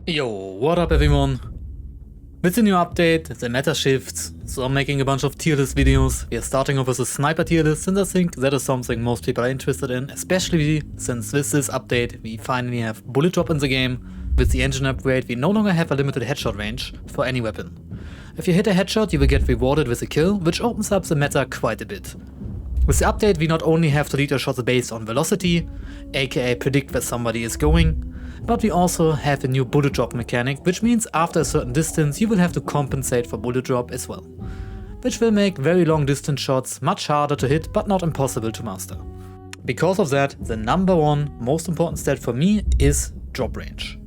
Yo, what up everyone? With the new update, the meta shifts, so I'm making a bunch of tier list videos. We are starting off with a sniper tier list, and I think that is something most people are interested in, especially since with this update we finally have bullet drop in the game. With the engine upgrade we no longer have a limited headshot range for any weapon. If you hit a headshot you will get rewarded with a kill, which opens up the meta quite a bit. With the update we not only have to lead your shots based on velocity, aka predict where somebody is going, but we also have a new bullet drop mechanic, which means after a certain distance you will have to compensate for bullet drop as well. Which will make very long distance shots much harder to hit but not impossible to master. Because of that, the number one most important stat for me is drop range.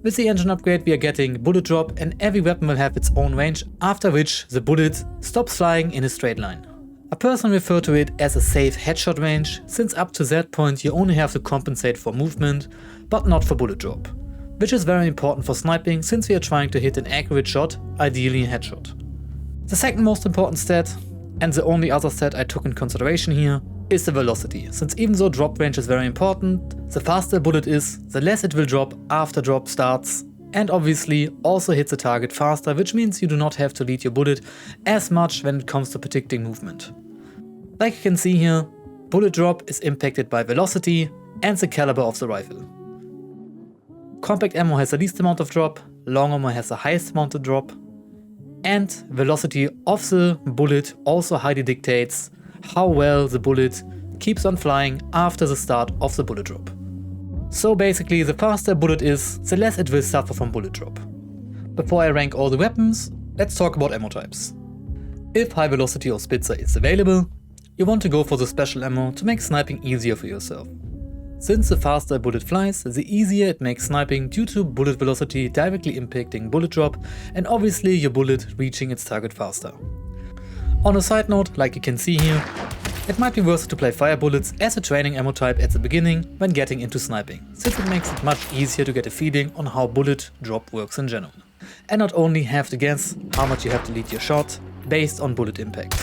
With the engine upgrade we are getting bullet drop, and every weapon will have its own range, after which the bullet stops flying in a straight line. I personally refer to it as a safe headshot range, since up to that point you only have to compensate for movement, but not for bullet drop. Which is very important for sniping, since we are trying to hit an accurate shot, ideally a headshot. The second most important stat, and the only other stat I took in consideration here, is the velocity, since even though drop range is very important, the faster a bullet is, the less it will drop after drop starts, and obviously also hits the target faster, which means you do not have to lead your bullet as much when it comes to predicting movement. Like you can see here, bullet drop is impacted by velocity and the caliber of the rifle. Compact ammo has the least amount of drop, long ammo has the highest amount of drop, and velocity of the bullet also highly dictates how well the bullet keeps on flying after the start of the bullet drop. So basically, the faster a bullet is, the less it will suffer from bullet drop. Before I rank all the weapons, let's talk about ammo types. If high velocity or Spitzer is available, you want to go for the special ammo to make sniping easier for yourself. Since the faster a bullet flies, the easier it makes sniping due to bullet velocity directly impacting bullet drop, and obviously your bullet reaching its target faster. On a side note, like you can see here, it might be worth it to play fire bullets as a training ammo type at the beginning when getting into sniping, since it makes it much easier to get a feeling on how bullet drop works in general, and not only have to guess how much you have to lead your shot based on bullet impact.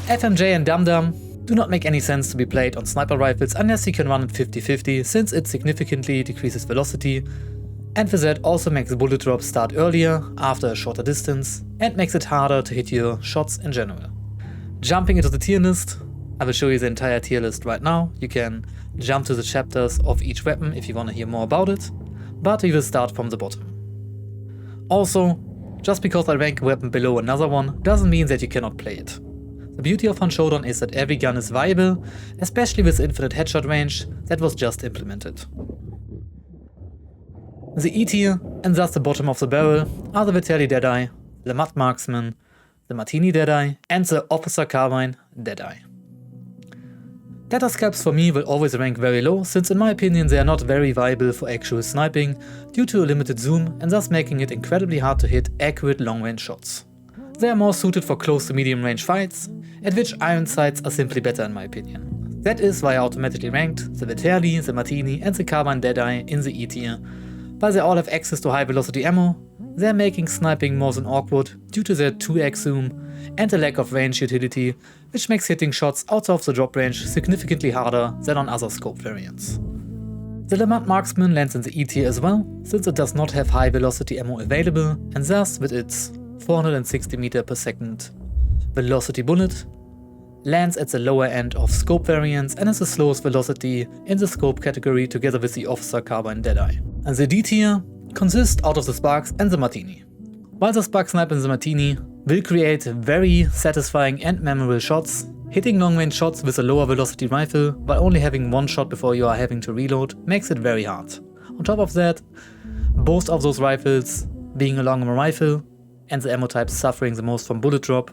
FMJ and Dum Dum do not make any sense to be played on sniper rifles unless you can run it 50-50, since it significantly decreases velocity, and with that also makes the bullet drop start earlier after a shorter distance and makes it harder to hit your shots in general. Jumping into the tier list, I will show you the entire tier list right now. You can jump to the chapters of each weapon if you want to hear more about it, but we will start from the bottom. Also, just because I rank a weapon below another one doesn't mean that you cannot play it. The beauty of Showdown is that every gun is viable, especially with infinite headshot range that was just implemented. The E tier, and thus the bottom of the barrel, are the Berthier Deadeye, Lemat Marksman, the Martini Deadeye, and the Officer Carbine Deadeye. Data scalps for me will always rank very low, since in my opinion they are not very viable for actual sniping due to a limited zoom, and thus making it incredibly hard to hit accurate long range shots. They are more suited for close to medium range fights, at which iron sights are simply better in my opinion. That is why I automatically ranked the Vetterli, the Martini and the Carbine Deadeye in the E tier. While they all have access to high velocity ammo, they are making sniping more than awkward due to their 2x zoom and the lack of range utility, which makes hitting shots outside of the drop range significantly harder than on other scope variants. The Lemat Marksman lands in the E tier as well, since it does not have high velocity ammo available, and thus with its 460 meter per second velocity bullet, lands at the lower end of scope variants and is the slowest velocity in the scope category together with the Officer Carbine Deadeye. And the D tier consists out of the Sparks and the Martini. While the Spark Sniper and the Martini will create very satisfying and memorable shots, hitting long range shots with a lower velocity rifle while only having one shot before you are having to reload makes it very hard. On top of that, both of those rifles being a long ammo rifle and the ammo type suffering the most from bullet drop,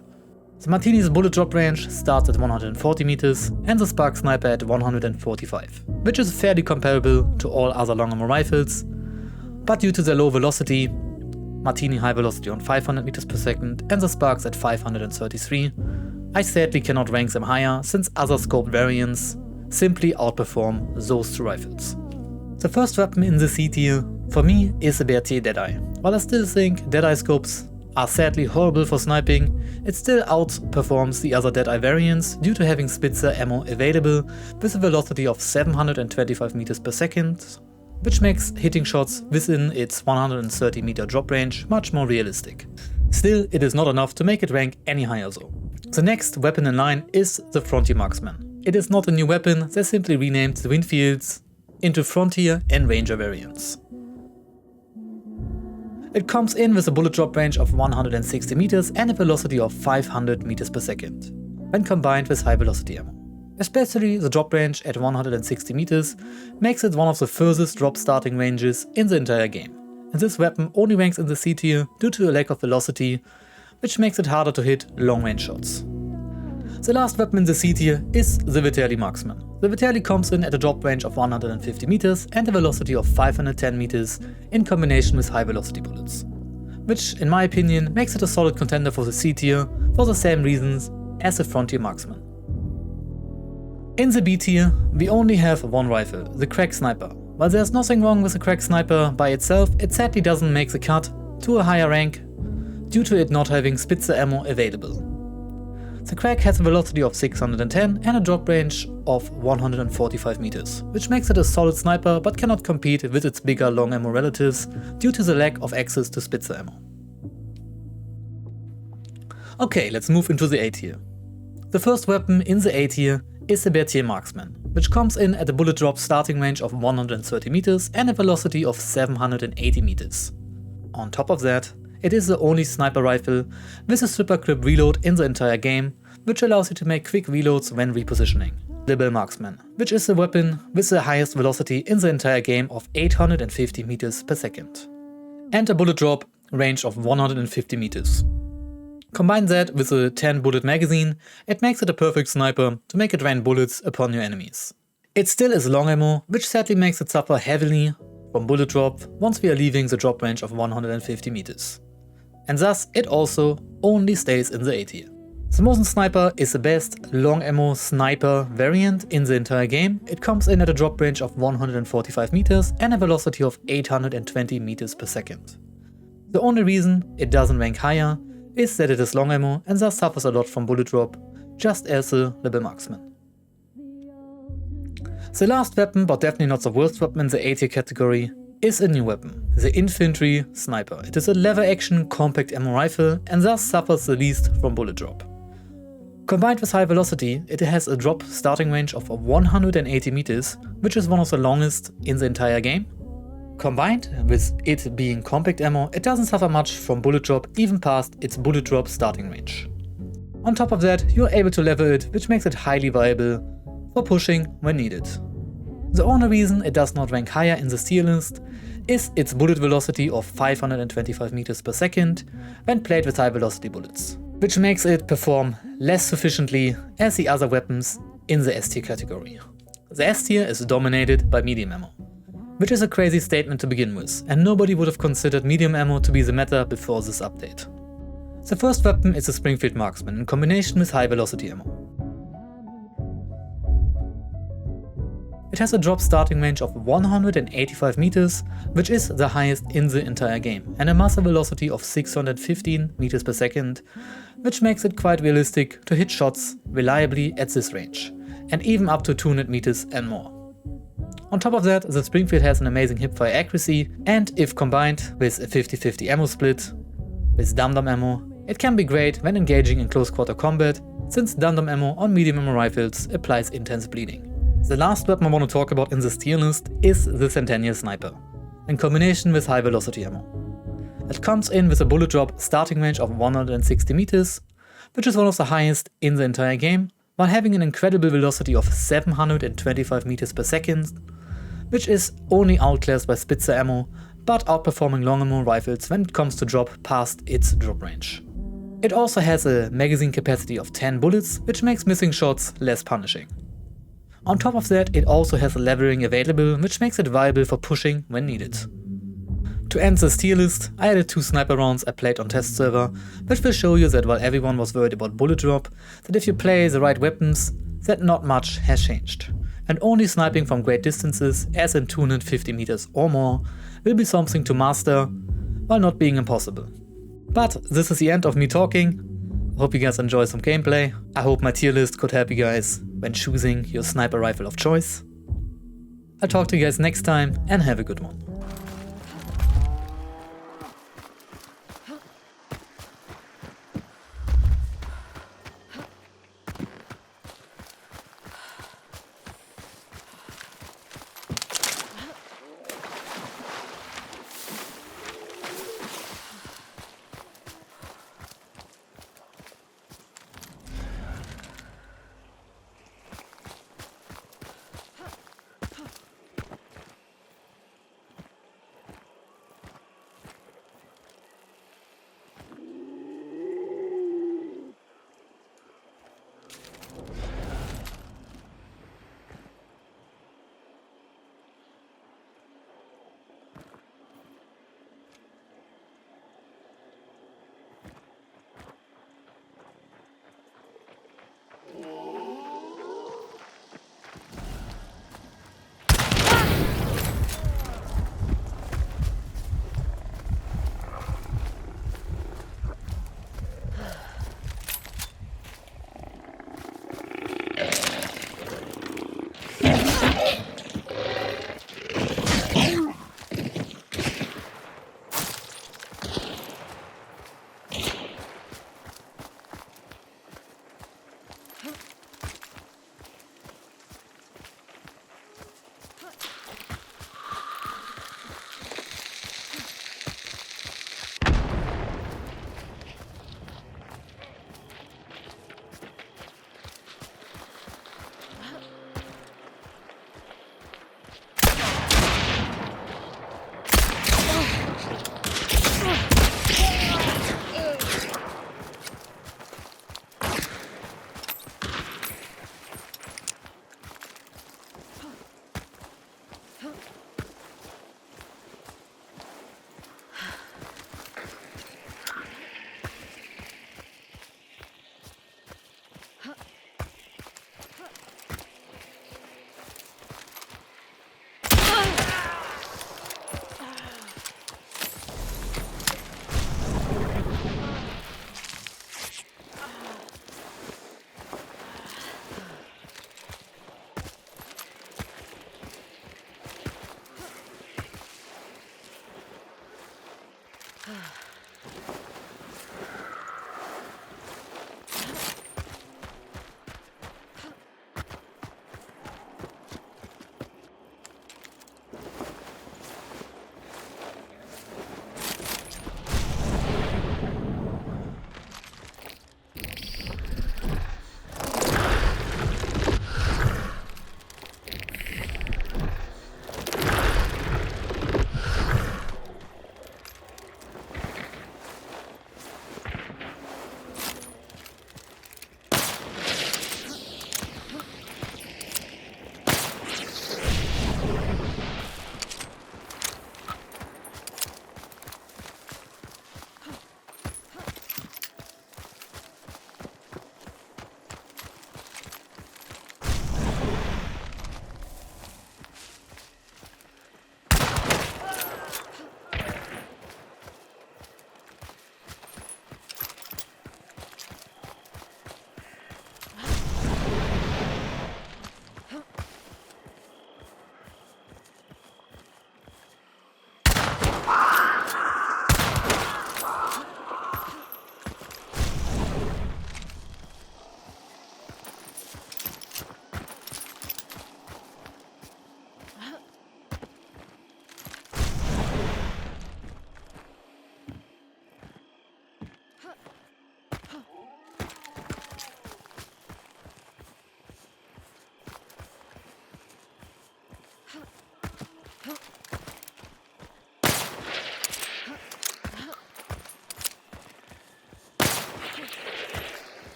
the Martini's bullet drop range starts at 140 meters and the Spark Sniper at 145, which is fairly comparable to all other long ammo rifles, but due to their low velocity, Martini high velocity on 500 meters per second and the Sparks at 533, I sadly cannot rank them higher since other scope variants simply outperform those two rifles. The first weapon in the C tier for me is the Berthier Deadeye. While I still think Deadeye scopes are sadly horrible for sniping, it still outperforms the other Deadeye variants due to having Spitzer ammo available with a velocity of 725 meters per second, which makes hitting shots within its 130 meter drop range much more realistic. Still, it is not enough to make it rank any higher though. The next weapon in line is the Berthier Marksman. It is not a new weapon, they simply renamed the Winfields into Frontier and Ranger variants. It comes in with a bullet drop range of 160 meters and a velocity of 500 meters per second, when combined with high velocity ammo. Especially the drop range at 160 meters makes it one of the furthest drop starting ranges in the entire game, and this weapon only ranks in the C tier due to a lack of velocity, which makes it harder to hit long range shots. The last weapon in the C tier is the Vetterli Marksman. The Vetterli comes in at a drop range of 150 meters and a velocity of 510 meters in combination with high velocity bullets, which in my opinion makes it a solid contender for the C tier for the same reasons as the Berthier Marksman. In the B tier, we only have one rifle, the Krag Sniper. While there's nothing wrong with the Krag Sniper by itself, it sadly doesn't make the cut to a higher rank due to it not having Spitze ammo available. The Krag has a velocity of 610 and a drop range of 145 meters, which makes it a solid sniper but cannot compete with its bigger long ammo relatives due to the lack of access to Spitze ammo. Okay, let's move into the A tier. The first weapon in the A tier is the Berthier Marksman, which comes in at a bullet drop starting range of 130 meters and a velocity of 780 meters. On top of that, it is the only sniper rifle with a super grip reload in the entire game, which allows you to make quick reloads when repositioning. Lebel Marksman, which is the weapon with the highest velocity in the entire game of 850 meters per second, and a bullet drop range of 150 meters. Combine that with a 10 bullet magazine, it makes it a perfect sniper to make it rain bullets upon your enemies. It still is long ammo, which sadly makes it suffer heavily from bullet drop once we are leaving the drop range of 150 meters. And thus it also only stays in the A tier. The Mosin Sniper is the best long ammo sniper variant in the entire game. It comes in at a drop range of 145 meters and a velocity of 820 meters per second. The only reason it doesn't rank higher is that it is long ammo and thus suffers a lot from bullet drop, just as the Lebel Marksman. The last weapon, but definitely not the worst weapon in the A tier category, is a new weapon, the Infantry Sniper. It is a lever action compact ammo rifle and thus suffers the least from bullet drop. Combined with high velocity, it has a drop starting range of 180 meters, which is one of the longest in the entire game. Combined with it being compact ammo, it doesn't suffer much from bullet drop even past its bullet drop starting range. On top of that, you are able to level it, which makes it highly viable for pushing when needed. The only reason it does not rank higher in the Tierlist is its bullet velocity of 525 meters per second when played with high velocity bullets, which makes it perform less sufficiently as the other weapons in the S tier category. The S tier is dominated by medium ammo, which is a crazy statement to begin with, and nobody would have considered medium ammo to be the meta before this update. The first weapon is the Springfield Marksman in combination with high velocity ammo. It has a drop starting range of 185 meters, which is the highest in the entire game, and a muzzle velocity of 615 meters per second, which makes it quite realistic to hit shots reliably at this range, and even up to 200 meters and more. On top of that, the Springfield has an amazing hipfire accuracy, and if combined with a 50-50 ammo split with dum-dum ammo, it can be great when engaging in close quarter combat, since dum-dum ammo on medium ammo rifles applies intense bleeding. The last weapon I want to talk about in this tier list is the Centennial Sniper, in combination with high velocity ammo. It comes in with a bullet drop starting range of 160 meters, which is one of the highest in the entire game, while having an incredible velocity of 725 meters per second, which is only outclassed by Spitze ammo, but outperforming long ammo rifles when it comes to drop past its drop range. It also has a magazine capacity of 10 bullets, which makes missing shots less punishing. On top of that, it also has a levering available, which makes it viable for pushing when needed. To end this tier list, I added 2 sniper rounds I played on test server, which will show you that while everyone was worried about bullet drop, that if you play the right weapons, that not much has changed. And only sniping from great distances, as in 250 meters or more, will be something to master, while not being impossible. But this is the end of me talking. I hope you guys enjoy some gameplay. I hope my tier list could help you guys when choosing your sniper rifle of choice. I'll talk to you guys next time and have a good one.